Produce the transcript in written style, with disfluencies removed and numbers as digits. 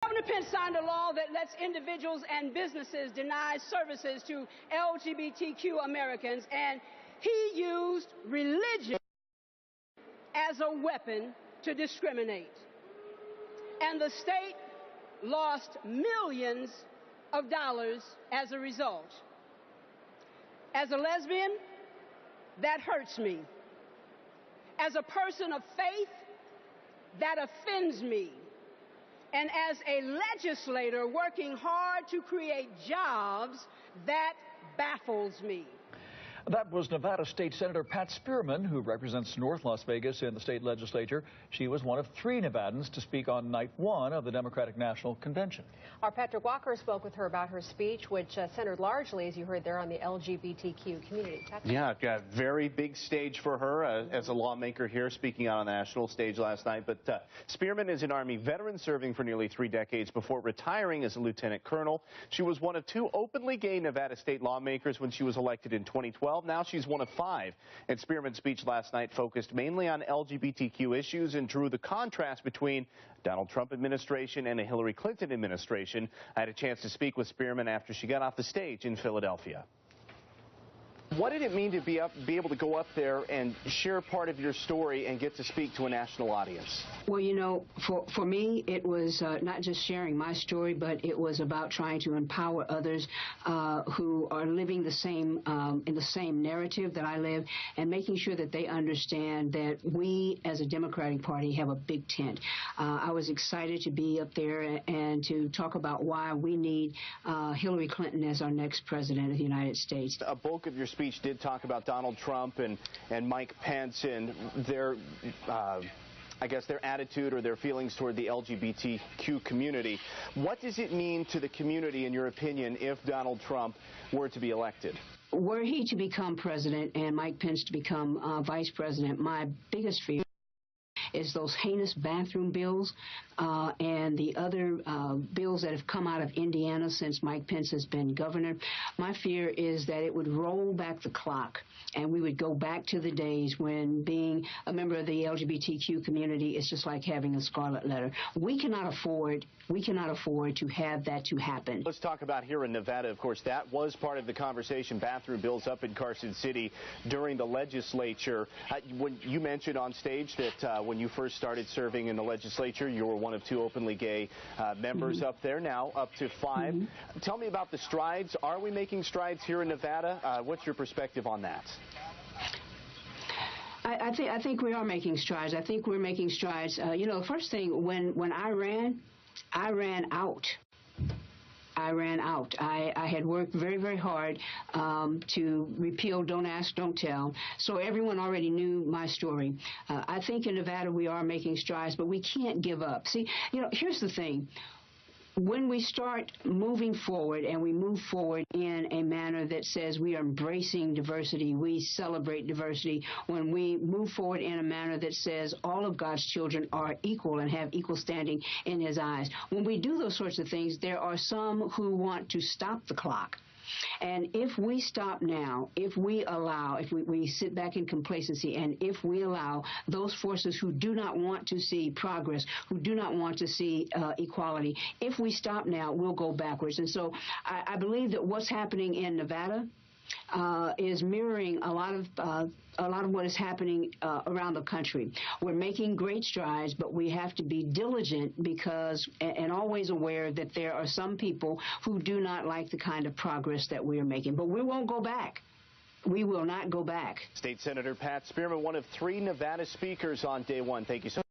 Governor Pence signed a law that lets individuals and businesses deny services to LGBTQ Americans, and he used religion as a weapon to discriminate. And the state lost millions of dollars as a result. As a lesbian, that hurts me. As a person of faith, that offends me. And as a legislator working hard to create jobs, that baffles me. That was Nevada State Senator Pat Spearman, who represents North Las Vegas in the state legislature. She was one of 3 Nevadans to speak on night 1 of the Democratic National Convention. Our Patrick Walker spoke with her about her speech, which centered largely, as you heard there, on the LGBTQ community. Patrick? Yeah, got a very big stage for her as a lawmaker here, speaking out on the national stage last night. But Spearman is an Army veteran serving for nearly 3 decades before retiring as a lieutenant colonel. She was one of 2 openly gay Nevada state lawmakers when she was elected in 2012. Now she's one of 5. And Spearman's speech last night focused mainly on LGBTQ issues and drew the contrast between Donald Trump administration and a Hillary Clinton administration. I had a chance to speak with Spearman after she got off the stage in Philadelphia. What did it mean to be able to go up there and share part of your story and get to speak to a national audience? Well, you know, for me, it was not just sharing my story, but it was about trying to empower others who are living the same in the same narrative that I live, and making sure that they understand that we, as a Democratic Party, have a big tent. I was excited to be up there and to talk about why we need Hillary Clinton as our next president of the United States. A bulk of your speech did talk about Donald Trump and Mike Pence and their I guess their attitude or their feelings toward the LGBTQ community. What does it mean to the community, in your opinion, if Donald Trump were to be elected? Were he to become president and Mike Pence to become vice president, my biggest fear is those heinous bathroom bills and the other bills that have come out of Indiana since Mike Pence has been governor. My fear is that it would roll back the clock and we would go back to the days when being a member of the LGBTQ community is just like having a scarlet letter. We cannot afford to have that to happen. Let's talk about here in Nevada. Of course, that was part of the conversation, bathroom bills up in Carson City during the legislature. When you mentioned on stage that when you first started serving in the legislature, you were one of 2 openly gay members up there, now up to 5. Tell me about the strides. Are we making strides here in Nevada? What's your perspective on that? I think we are making strides. I think we're making strides. You know, the first thing, when I ran out. I had worked very, very hard to repeal Don't Ask, Don't Tell, so everyone already knew my story. I think in Nevada we are making strides, but we can't give up. See, you know, here's the thing. When we start moving forward, and we move forward in a manner that says we are embracing diversity, we celebrate diversity, when we move forward in a manner that says all of God's children are equal and have equal standing in his eyes, when we do those sorts of things, there are some who want to stop the clock. And if we stop now, if we sit back in complacency, and if we allow those forces who do not want to see progress, who do not want to see equality, if we stop now, we'll go backwards. And so I believe that what's happening in Nevada is mirroring a lot of what is happening around the country. We're making great strides, but we have to be diligent because, and always aware that there are some people who do not like the kind of progress that we are making. But we won't go back. We will not go back. State Senator Pat Spearman, one of 3 Nevada speakers on day 1. Thank you so much.